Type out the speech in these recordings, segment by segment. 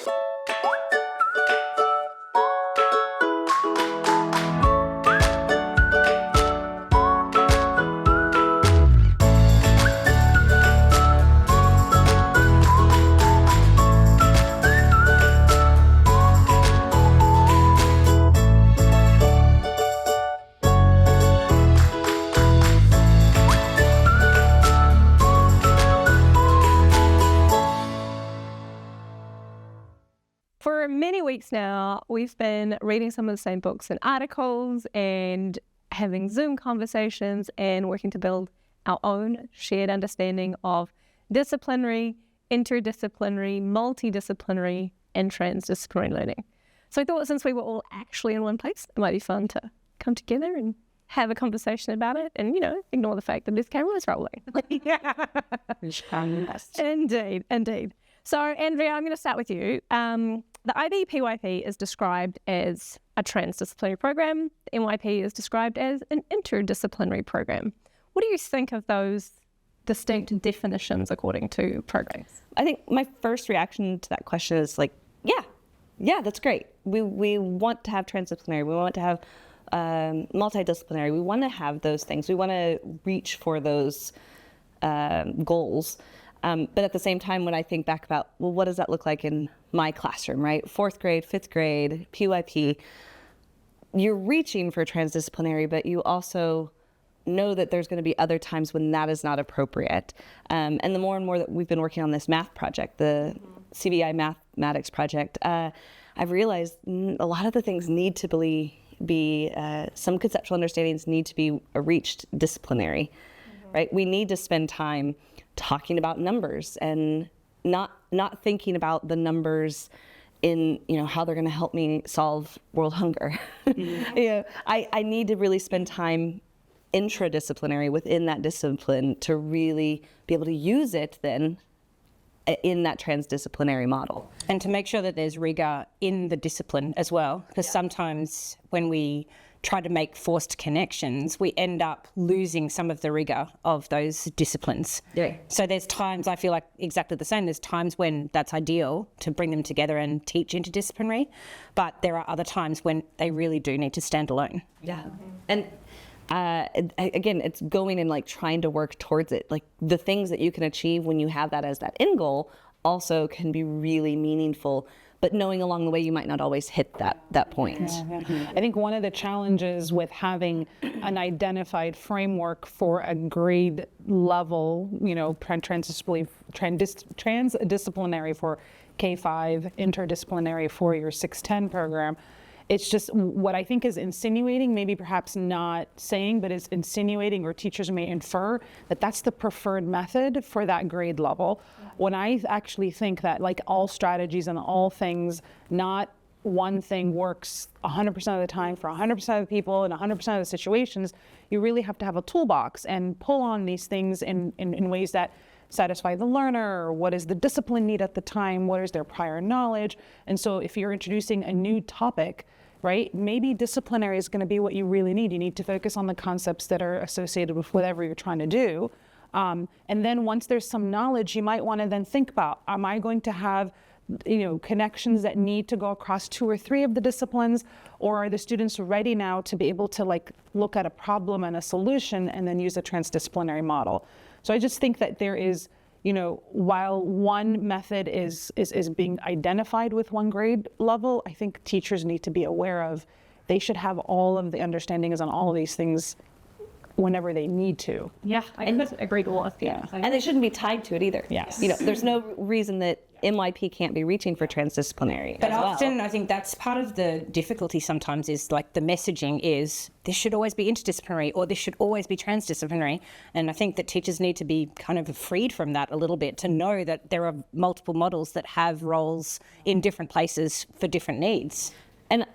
For many weeks now, we've been reading some of the same books and articles and having Zoom conversations and working to build our own shared understanding of disciplinary, interdisciplinary, multidisciplinary, and transdisciplinary learning. So I thought since we were all actually in one place, it might be fun to come together and have a conversation about it and, ignore the fact that this camera is rolling. Indeed. So, Andrea, I'm going to start with you. The IB-PYP is described as a transdisciplinary program. The MYP is described as an interdisciplinary program. What do you think of those distinct definitions according to programs? I think my first reaction to that question is like, yeah, that's great. We want to have transdisciplinary. We want to have multidisciplinary. We want to have those things. We want to reach for those goals. But at the same time, when I think back about, well, what does that look like in my classroom, right? 4th grade, 5th grade, PYP, you're reaching for transdisciplinary, but you also know that there's going to be other times when that is not appropriate. And the more and more that we've been working on this math project, the CBI mathematics project, I've realized a lot of the things need to be some conceptual understandings need to be reached disciplinary, right? We need to spend time talking about numbers and not thinking about the numbers in how they're going to help me solve world hunger. I need to really spend time intradisciplinary within that discipline to really be able to use it then in that transdisciplinary model. And to make sure that there's rigor in the discipline as well, because sometimes when we try to make forced connections, we end up losing some of the rigor of those disciplines. So there's times, I feel like exactly the same, there's times when that's ideal to bring them together and teach interdisciplinary, but there are other times when they really do need to stand alone. And again, it's going and like trying to work towards it. Like the things that you can achieve when you have that as that end goal also can be really meaningful, but knowing along the way you might not always hit that point. I think one of the challenges with having an identified framework for a grade level, transdisciplinary for K-5, interdisciplinary for your 610 program, it's just what I think is insinuating, maybe perhaps not saying, but is insinuating, or teachers may infer that that's the preferred method for that grade level. When I actually think that like all strategies and all things, not one thing works 100% of the time for 100% of the people in 100% of the situations, you really have to have a toolbox and pull on these things in ways that satisfy the learner. What is the discipline need at the time? What is their prior knowledge? And so if you're introducing a new topic, right, maybe disciplinary is going to be what you really need. You need to focus on the concepts that are associated with whatever you're trying to do. And then once there's some knowledge, you might want to then think about, am I going to have connections that need to go across 2 or 3 of the disciplines, or are the students ready now to be able to like look at a problem and a solution and then use a transdisciplinary model? So I just think that there is, while one method is being identified with one grade level, I think teachers need to be aware of, they should have all of the understandings on all of these things whenever they need to. I couldn't agree more. And they shouldn't be tied to it either. There's no reason that MYP can't be reaching for transdisciplinary. But often I think that's part of the difficulty sometimes, is like the messaging is this should always be interdisciplinary or this should always be transdisciplinary. And I think that teachers need to be kind of freed from that a little bit, to know that there are multiple models that have roles in different places for different needs. And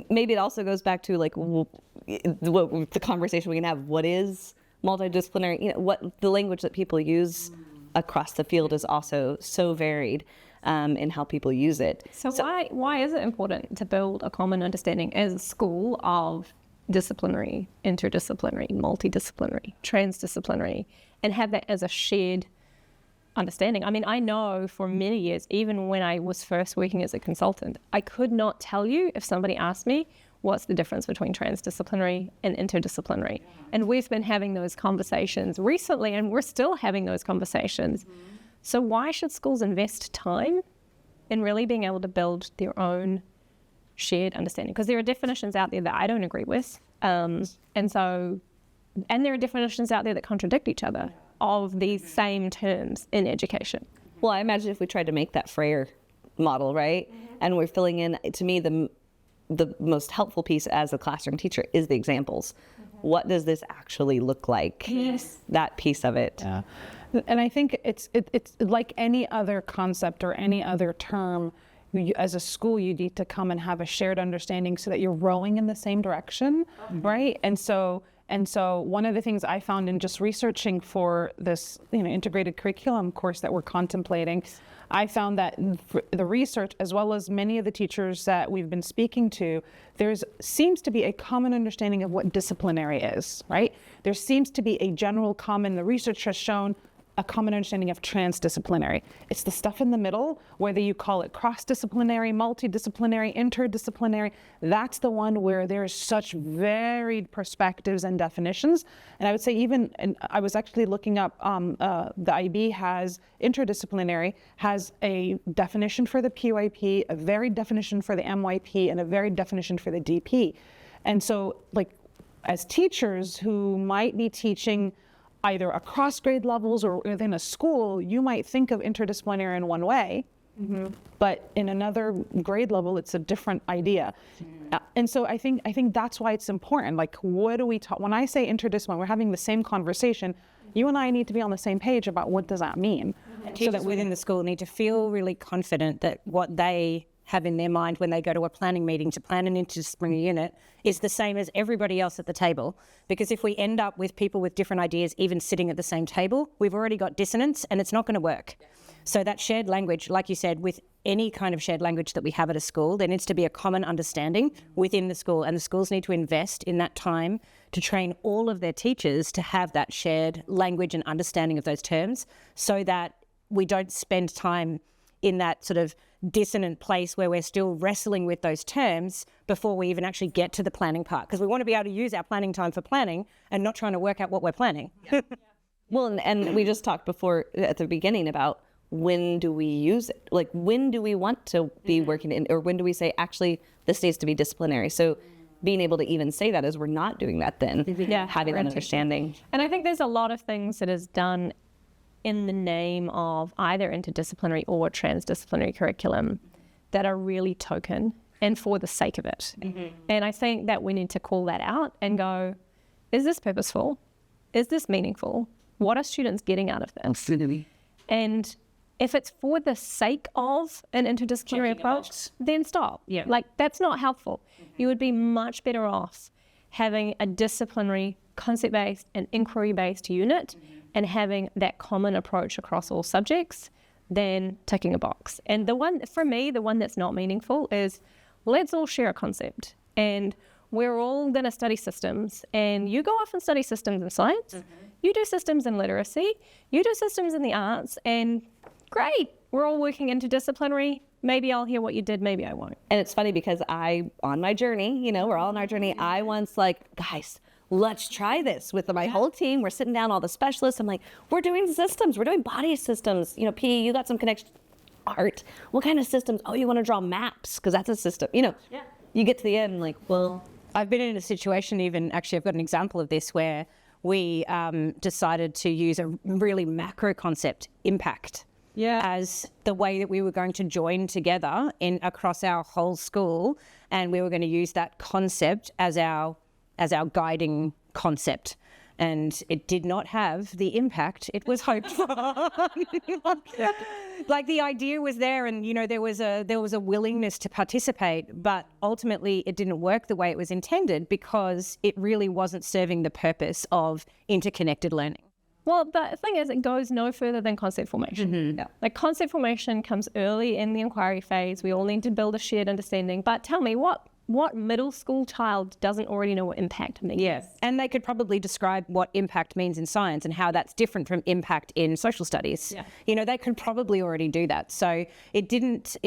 maybe it also goes back to like the conversation we can have. What is multidisciplinary? What the language that people use across the field is also so varied in how people use it. So why is it important to build a common understanding as a school of disciplinary, interdisciplinary, multidisciplinary, transdisciplinary, and have that as a shared understanding. I mean, I know for many years, even when I was first working as a consultant, I could not tell you if somebody asked me what's the difference between transdisciplinary and interdisciplinary. And we've been having those conversations recently, and we're still having those conversations. So why should schools invest time in really being able to build their own shared understanding? Because there are definitions out there that I don't agree with. And there are definitions out there that contradict each other of these same terms in education. Well, I imagine if we tried to make that Freire model, right? And we're filling in, to me, the most helpful piece as a classroom teacher is the examples. What does this actually look like? Yes. That piece of it. Yeah. And I think it's like any other concept or any other term. As a school, you need to come and have a shared understanding so that you're rowing in the same direction, right? And so one of the things I found in just researching for this, integrated curriculum course that we're contemplating, I found that the research, as well as many of the teachers that we've been speaking to, seems to be a common understanding of what disciplinary is, right? There seems to be a general common, the research has shown, a common understanding of transdisciplinary. It's the stuff in the middle, whether you call it cross-disciplinary, multidisciplinary, interdisciplinary, that's the one where there's such varied perspectives and definitions. And I would say and I was actually looking up, the IB has, interdisciplinary has a definition for the PYP, a varied definition for the MYP, and a varied definition for the DP. And so, as teachers who might be teaching either across grade levels or within a school, you might think of interdisciplinary in one way, but in another grade level, it's a different idea. And so I think that's why it's important. What do we talk? When I say interdisciplinary, we're having the same conversation. You and I need to be on the same page about what does that mean. Teachers so that within the school need to feel really confident that what they have in their mind when they go to a planning meeting to plan an interdisciplinary unit is the same as everybody else at the table. Because if we end up with people with different ideas even sitting at the same table, we've already got dissonance and it's not going to work. So that shared language, like you said, with any kind of shared language that we have at a school, there needs to be a common understanding within the school, and the schools need to invest in that time to train all of their teachers to have that shared language and understanding of those terms, so that we don't spend time in that sort of dissonant place where we're still wrestling with those terms before we even actually get to the planning part, because we want to be able to use our planning time for planning and not trying to work out what we're planning. Well, and we just talked before at the beginning about when do we use it? When do we want to be working in, or when do we say, actually, this needs to be disciplinary? So being able to even say that as we're not doing that then, having that understanding. And I think there's a lot of things that is done in the name of either interdisciplinary or transdisciplinary curriculum that are really token and for the sake of it. And I think that we need to call that out and go, is this purposeful? Is this meaningful? What are students getting out of this? And if it's for the sake of an interdisciplinary approach, then stop. That's not helpful. You would be much better off having a disciplinary, concept-based and inquiry-based unit and having that common approach across all subjects than ticking a box. And the one that's not meaningful is, let's all share a concept and we're all going to study systems, and you go off and study systems in science, you do systems in literacy, you do systems in the arts, and great, we're all working interdisciplinary. Maybe I'll hear what you did, maybe I won't. And it's funny because on my journey, we're all on our journey, I once guys, let's try this with my whole team. We're sitting down, all the specialists. I'm like, we're doing systems. We're doing body systems. PE, you got some connection. Art, what kind of systems? Oh, you want to draw maps because that's a system. You get to the end well. I've been in a situation actually I've got an example of this where we decided to use a really macro concept, impact, as the way that we were going to join together across our whole school, and we were going to use that concept as our guiding concept. And it did not have the impact it was hoped for. The idea was there, and there was a willingness to participate, but ultimately it didn't work the way it was intended because it really wasn't serving the purpose of interconnected learning. Well, the thing is, it goes no further than concept formation. Concept formation comes early in the inquiry phase. We all need to build a shared understanding. But tell me, what what middle school child doesn't already know what impact means? Yes, and they could probably describe what impact means in science and how that's different from impact in social studies. Yeah. You know, they could probably already do that. So it didn't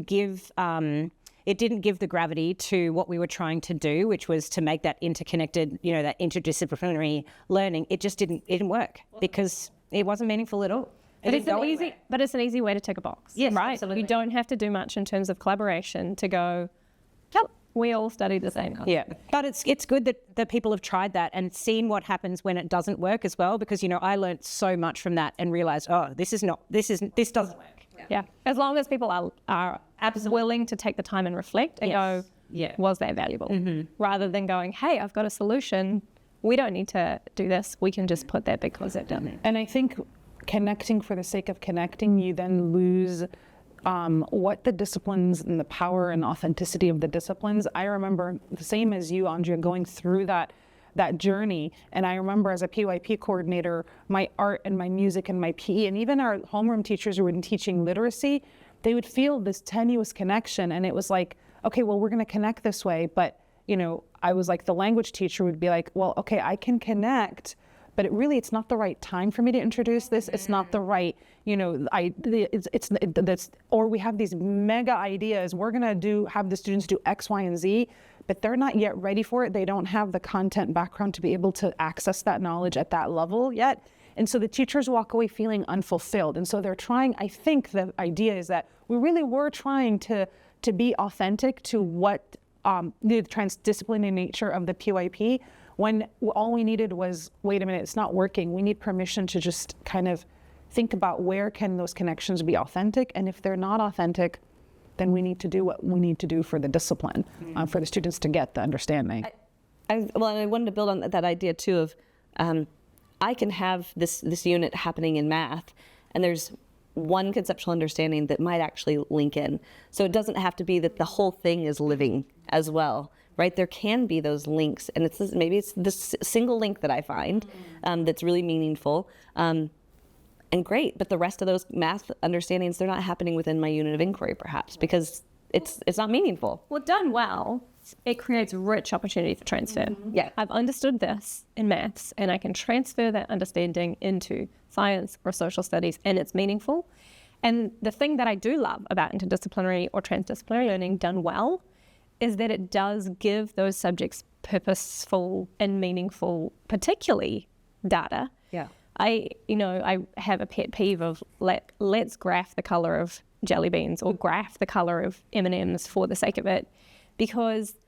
give the gravity to what we were trying to do, which was to make that interconnected, you know, that interdisciplinary learning. It just didn't work because it wasn't meaningful at all. But it's an easy way to tick a box. Yes, right? absolutely. You don't have to do much in terms of collaboration to go, yep, we all studied the same. Yeah, but it's good that people have tried that and seen what happens when it doesn't work as well, because, you know, I learned so much from that and realized, oh, this doesn't work. Yeah. As long as people are willing to take the time and reflect and go, was that valuable? Rather than going, hey, I've got a solution. We don't need to do this. We can just put that big concept down there. And I think connecting for the sake of connecting, you then lose what the disciplines and the power and authenticity of the disciplines. I remember the same as you, Andrea, going through that journey. And I remember as a PYP coordinator, my art and my music and my PE, and even our homeroom teachers who were teaching literacy, they would feel this tenuous connection. And it was like, okay, well, we're going to connect this way. But, you know, I was like, the language teacher would be like, well, okay, I can connect, but it's not the right time for me to introduce this. It's not the right, you know, or we have these mega ideas. We're going to have the students do X, Y, and Z, but they're not yet ready for it. They don't have the content background to be able to access that knowledge at that level yet. And so the teachers walk away feeling unfulfilled. And so they're trying, I think the idea is that we really were trying to be authentic to what the transdisciplinary nature of the PYP, when all we needed was, wait a minute, it's not working. We need permission to just kind of think about where can those connections be authentic. And if they're not authentic, then we need to do what we need to do for the discipline, for the students to get the understanding. I wanted to build on that idea too of, I can have this unit happening in math, and there's one conceptual understanding that might actually link in. So it doesn't have to be that the whole thing is living as well, right? There can be those links, and maybe it's this single link that I find that's really meaningful. And great, but the rest of those math understandings, they're not happening within my unit of inquiry perhaps because it's not meaningful. Well, done well, it creates rich opportunity for transfer. Yeah. I've understood this in maths and I can transfer that understanding into science or social studies and it's meaningful. And the thing that I do love about interdisciplinary or transdisciplinary learning done well is that it does give those subjects purposeful and meaningful, particularly data. Yeah. I have a pet peeve of let's graph the color of jelly beans or graph the color of M&Ms for the sake of it, because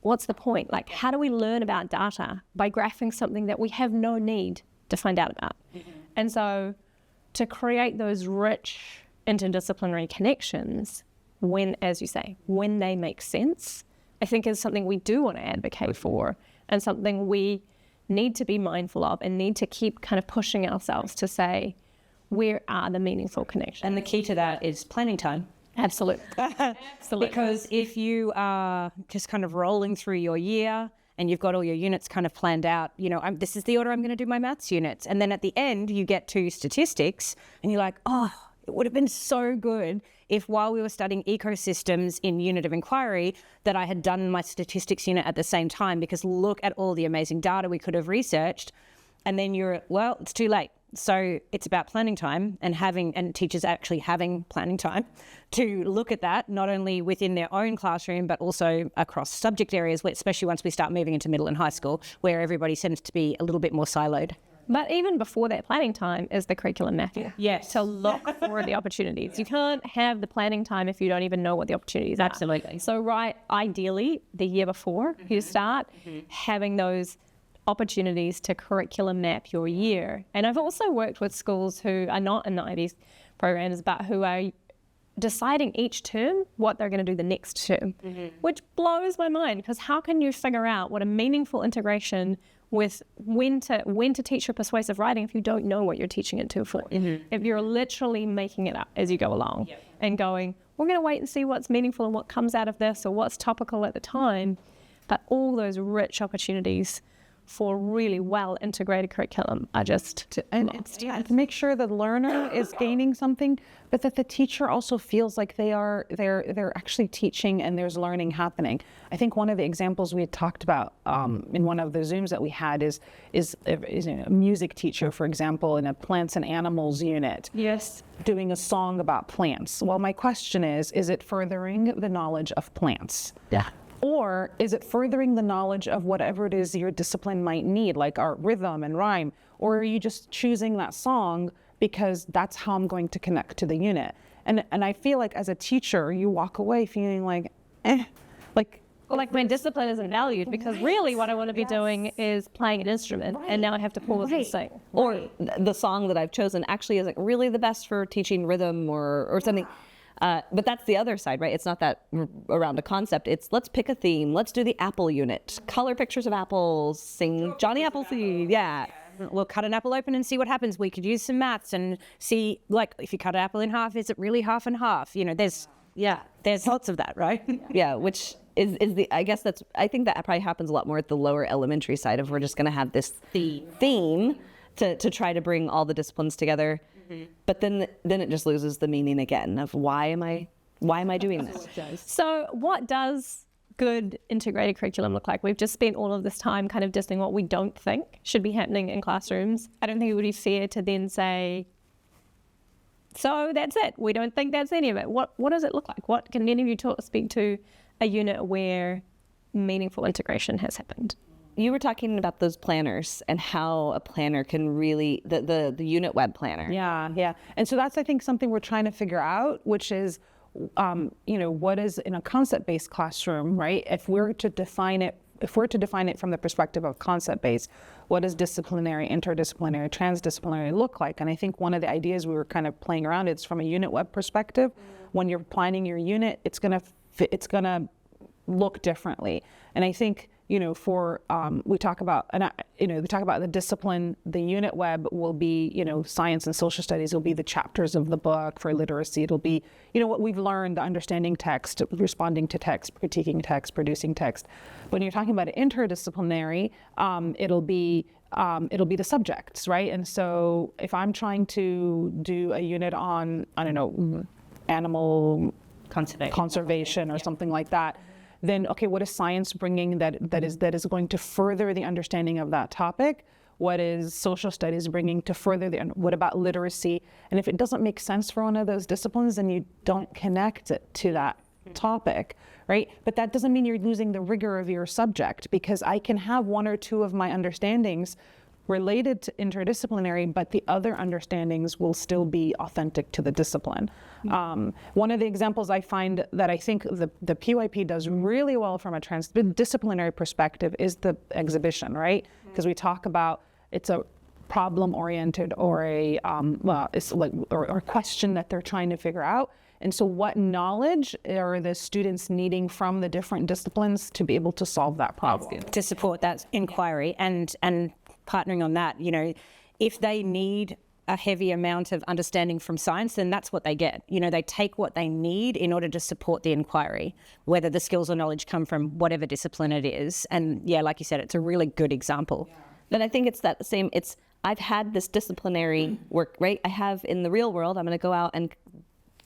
what's the point? Like, how do we learn about data by graphing something that we have no need to find out about? And so to create those rich interdisciplinary connections when, as you say, when they make sense, I think is something we do want to advocate for and something we need to be mindful of and need to keep kind of pushing ourselves to say, where are the meaningful connections? And the key to that is planning time. Absolutely. Absolutely. Because if you are just kind of rolling through your year and you've got all your units kind of planned out, you know, this is the order I'm going to do my maths units. And then at the end, you get to statistics and you're like, oh, it would have been so good if while we were studying ecosystems in unit of inquiry that I had done my statistics unit at the same time, because look at all the amazing data we could have researched. And then well, it's too late. So it's about planning time and teachers actually having planning time to look at that, not only within their own classroom, but also across subject areas, especially once we start moving into middle and high school, where everybody seems to be a little bit more siloed. But even before that planning time is the curriculum mapping. Yes. To look for the opportunities. You can't have the planning time if you don't even know what the opportunities are. Absolutely. So ideally, the year before you start, having those opportunities to curriculum map your year. And I've also worked with schools who are not in the IB programs, but who are deciding each term what they're going to do the next term, which blows my mind, because how can you figure out what a meaningful integration with when to teach your persuasive writing if you don't know what you're teaching it to for? If you're literally making it up as you go along and going, we're going to wait and see what's meaningful and what comes out of this or what's topical at the time, but all those rich opportunities for really well integrated curriculum are just to make sure the learner is gaining something, but that the teacher also feels like they're actually teaching and there's learning happening. I think one of the examples we had talked about in one of the Zooms that we had is a music teacher, for example, in a plants and animals unit. Yes. Doing a song about plants. Well, my question is it furthering the knowledge of plants? Yeah. Or is it furthering the knowledge of whatever it is your discipline might need, like art, rhythm, and rhyme? Or are you just choosing that song because that's how I'm going to connect to the unit? And I feel like as a teacher, you walk away feeling like, like when discipline isn't valued, because really what I want to be doing is playing an instrument, and now I have to pause and sing. Or the song that I've chosen actually isn't really the best for teaching rhythm or something. But that's the other side, right? It's not that around a concept. It's let's pick a theme. Let's do the apple unit. Color pictures of apples. Sing Johnny Appleseed. Yeah. We'll cut an apple open and see what happens. We could use some maths and see, like, if you cut an apple in half, is it really half and half? You know, there's lots of that, right? Yeah, which is I think that probably happens a lot more at the lower elementary side of we're just going to have this theme to try to bring all the disciplines together. But then it just loses the meaning again of why am I doing this? So what does good integrated curriculum look like? We've just spent all of this time kind of dissing what we don't think should be happening in classrooms. I don't think it would be fair to then say, so that's it. We don't think that's any of it. What does it look like? What can any of you speak to a unit where meaningful integration has happened? You were talking about those planners and how a planner can really, the unit web planner. Yeah. And so that's, I think, something we're trying to figure out, which is, what is in a concept-based classroom, right? If we're to define it from the perspective of concept-based, what does disciplinary, interdisciplinary, transdisciplinary look like? And I think one of the ideas we were kind of playing around is from a unit web perspective. When you're planning your unit, it's gonna look differently. And I think, we talk about the discipline. The unit web will be, science and social studies will be the chapters of the book. For literacy, it'll be, what we've learned, understanding text, responding to text, critiquing text, producing text. When you're talking about interdisciplinary, it'll be the subjects, right? And so if I'm trying to do a unit on, animal conservation or something like that, then okay, what is science bringing that is going to further the understanding of that topic? What is social studies bringing to further what about literacy? And if it doesn't make sense for one of those disciplines, then you don't connect it to that topic, right? But that doesn't mean you're losing the rigor of your subject, because I can have one or two of my understandings related to interdisciplinary, but the other understandings will still be authentic to the discipline. One of the examples I find that I think the PYP does really well from a transdisciplinary perspective is the exhibition, right? Because we talk about it's a problem-oriented or a question that they're trying to figure out. And so what knowledge are the students needing from the different disciplines to be able to solve that problem? To support that inquiry and partnering on that, if they need a heavy amount of understanding from science, then that's what they get. They take what they need in order to support the inquiry, whether the skills or knowledge come from whatever discipline it is. And yeah, like you said, it's a really good example. Then I think it's that same, I've had this disciplinary work, right? I have in the real world, I'm going to go out and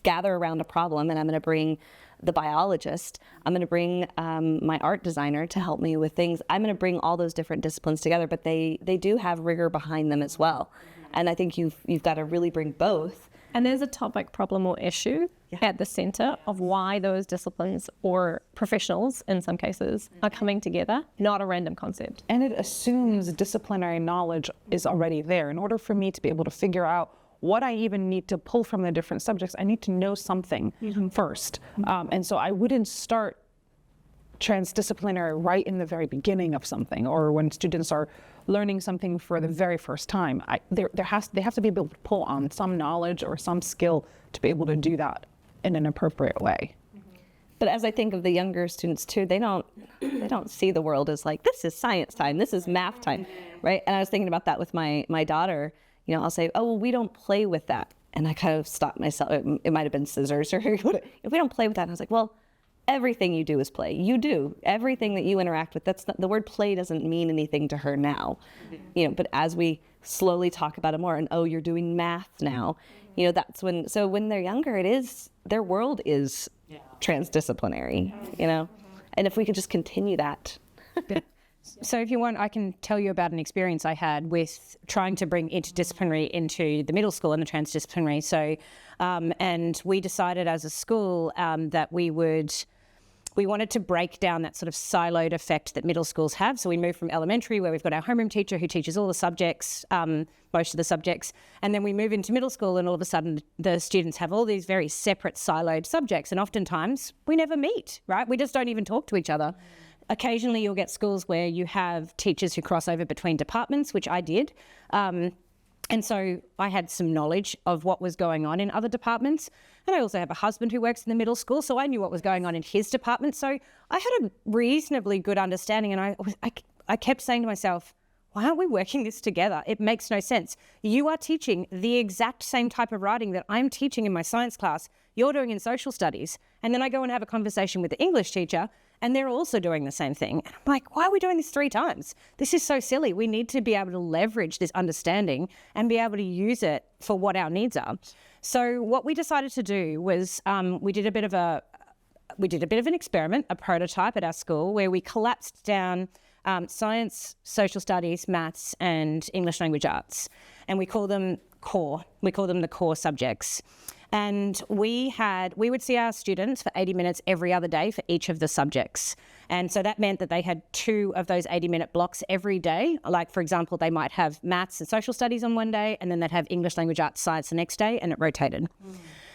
gather around a problem, and I'm going to bring the biologist, I'm going to bring my art designer to help me with things. I'm going to bring all those different disciplines together, but they do have rigor behind them as well. And I think you've got to really bring both. And there's a topic, problem, or issue at the center of why those disciplines or professionals, in some cases, are coming together, not a random concept. And it assumes disciplinary knowledge is already there. In order for me to be able to figure out what I even need to pull from the different subjects, I need to know something first. And so I wouldn't start transdisciplinary right in the very beginning of something, or when students are learning something for the very first time. They have to be able to pull on some knowledge or some skill to be able to do that in an appropriate way. But as I think of the younger students too, they don't see the world as like, this is science time, this is math time, right? And I was thinking about that with my daughter. I'll say, oh, well, we don't play with that. And I kind of stopped myself. It might have been scissors or if we don't play with that. And I was like, well, everything you do is play. You do everything that you interact with. That's not, the word play doesn't mean anything to her now, but as we slowly talk about it more, and you're doing math now, that's when, so when they're younger, their world is transdisciplinary, and if we could just continue that. So if you want, I can tell you about an experience I had with trying to bring interdisciplinary into the middle school and the transdisciplinary. So, and we decided as a school that we wanted to break down that sort of siloed effect that middle schools have. So we moved from elementary, where we've got our homeroom teacher who teaches all the subjects, most of the subjects, and then we move into middle school, and all of a sudden the students have all these very separate siloed subjects, and oftentimes we never meet, right? We just don't even talk to each other. Occasionally you'll get schools where you have teachers who cross over between departments, which I did. And so I had some knowledge of what was going on in other departments. And I also have a husband who works in the middle school, so I knew what was going on in his department. So I had a reasonably good understanding, and I kept saying to myself, why aren't we working this together? It makes no sense. You are teaching the exact same type of writing that I'm teaching in my science class, you're doing in social studies. And then I go and have a conversation with the English teacher, and they're also doing the same thing. And I'm like, why are we doing this 3 times? This is so silly. We need to be able to leverage this understanding and be able to use it for what our needs are. So what we decided to do was we did a bit of an experiment, a prototype at our school, where we collapsed down science, social studies, maths, and English language arts. And we call them core. We call them the core subjects. And we would see our students for 80 minutes every other day for each of the subjects. And so that meant that they had 2 of those 80-minute blocks every day. Like, for example, they might have maths and social studies on one day, and then they'd have English language arts science the next day, and it rotated.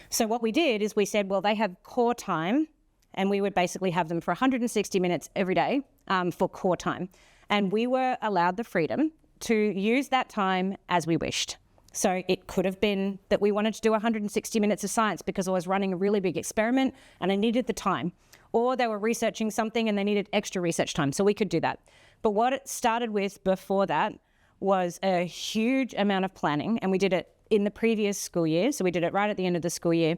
So what we did is we said, well, they have core time, and we would basically have them for 160 minutes every day for core time. And we were allowed the freedom to use that time as we wished. So it could have been that we wanted to do 160 minutes of science because I was running a really big experiment and I needed the time. Or they were researching something and they needed extra research time, so we could do that. But what it started with before that was a huge amount of planning, and we did it in the previous school year. So we did it right at the end of the school year.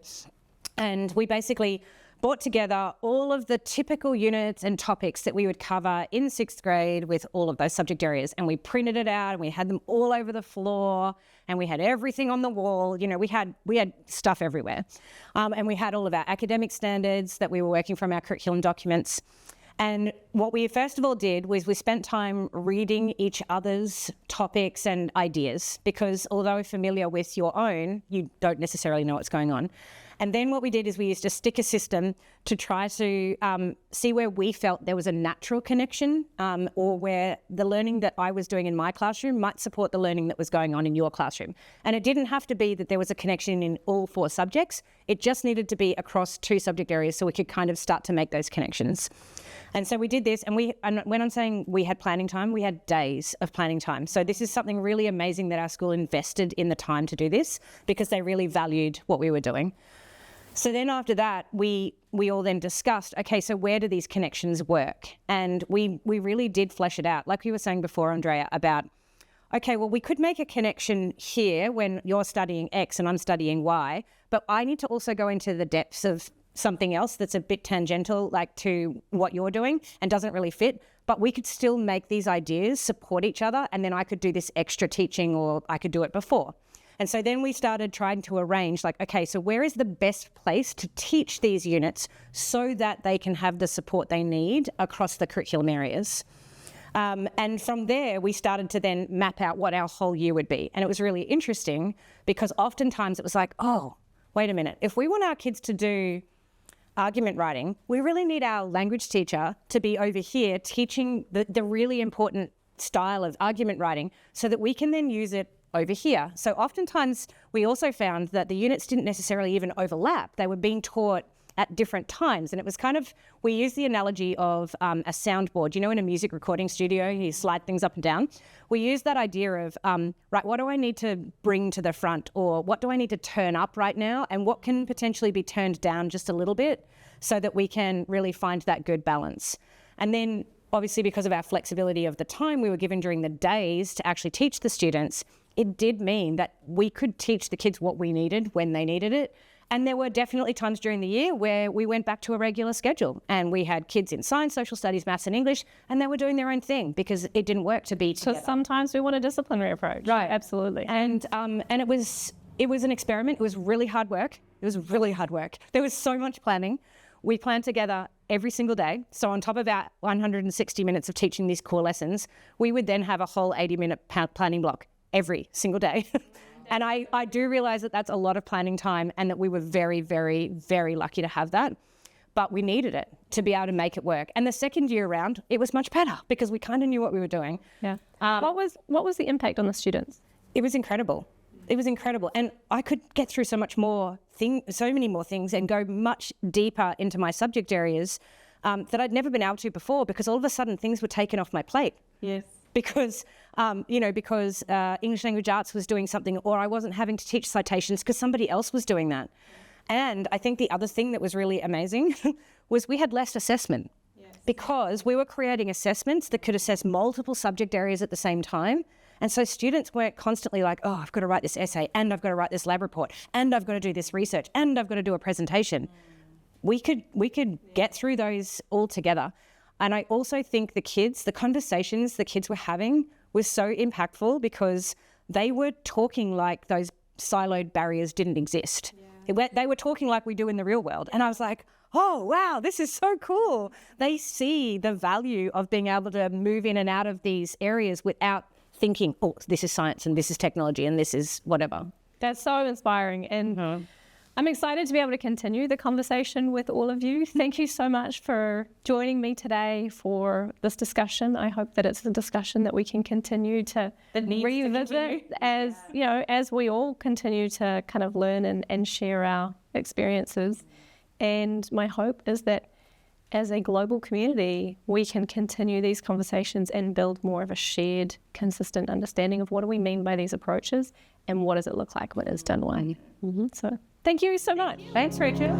And we basically brought together all of the typical units and topics that we would cover in 6th grade with all of those subject areas. And we printed it out, and we had them all over the floor, and we had everything on the wall. We had stuff everywhere. And we had all of our academic standards that we were working from, our curriculum documents. And what we first of all did was we spent time reading each other's topics and ideas, because although familiar with your own, you don't necessarily know what's going on. And then what we did is we used a sticker system to try to see where we felt there was a natural connection, or where the learning that I was doing in my classroom might support the learning that was going on in your classroom. And it didn't have to be that there was a connection in all 4 subjects. It just needed to be across 2 subject areas, so we could kind of start to make those connections. And so we did this, and when I'm saying we had planning time, we had days of planning time. So this is something really amazing that our school invested in the time to do this, because they really valued what we were doing. So then after that, we all then discussed, okay, so where do these connections work? And we really did flesh it out. Like you were saying before, Andrea, about, okay, well, we could make a connection here when you're studying X and I'm studying Y, but I need to also go into the depths of something else that's a bit tangential, like to what you're doing and doesn't really fit, but we could still make these ideas support each other, and then I could do this extra teaching, or I could do it before. And so then we started trying to arrange, like, okay, so where is the best place to teach these units so that they can have the support they need across the curriculum areas? And from there, we started to then map out what our whole year would be. And it was really interesting, because oftentimes it was like, oh, wait a minute, if we want our kids to do argument writing, we really need our language teacher to be over here teaching the really important style of argument writing, so that we can then use it over here. So oftentimes we also found that the units didn't necessarily even overlap. They were being taught at different times. And it was kind of, we used the analogy of a soundboard. In a music recording studio, you slide things up and down. We used that idea of, right, what do I need to bring to the front, or what do I need to turn up right now, and what can potentially be turned down just a little bit, so that we can really find that good balance. And then obviously, because of our flexibility of the time we were given during the days to actually teach the students, it did mean that we could teach the kids what we needed when they needed it. And there were definitely times during the year where we went back to a regular schedule and we had kids in science, social studies, maths and English, and they were doing their own thing because it didn't work to be together. So sometimes we want a disciplinary approach. Right. Absolutely. And it was an experiment. It was really hard work. There was so much planning. We planned together every single day. So on top of our 160 minutes of teaching these core lessons, we would then have a whole 80-minute planning block every single day. And I do realize that that's a lot of planning time and that we were very, very, very lucky to have that. But we needed it to be able to make it work. And the second year around, it was much better because we kind of knew what we were doing. Yeah. What was the impact on the students? It was incredible. It was incredible. And I could get through so many more things and go much deeper into my subject areas that I'd never been able to before because all of a sudden things were taken off my plate. Yes. Because English language arts was doing something, or I wasn't having to teach citations because somebody else was doing that. And I think the other thing that was really amazing was we had less assessment because we were creating assessments that could assess multiple subject areas at the same time. And so students weren't constantly like, oh, I've got to write this essay and I've got to write this lab report and I've got to do this research and I've got to do a presentation. We could get through those all together. And I also think the conversations the kids were having was so impactful because they were talking like those siloed barriers didn't exist. Yeah. They were talking like we do in the real world. And I was like, oh, wow, this is so cool. They see the value of being able to move in and out of these areas without thinking, oh, this is science and this is technology and this is whatever. That's so inspiring. And I'm excited to be able to continue the conversation with all of you. Thank you so much for joining me today for this discussion. I hope that it's a discussion that we can continue to revisit as we all continue to kind of learn and share our experiences. And my hope is that as a global community, we can continue these conversations and build more of a shared, consistent understanding of what do we mean by these approaches and what does it look like when it's done well. So thank you so much. Thanks, Rachel.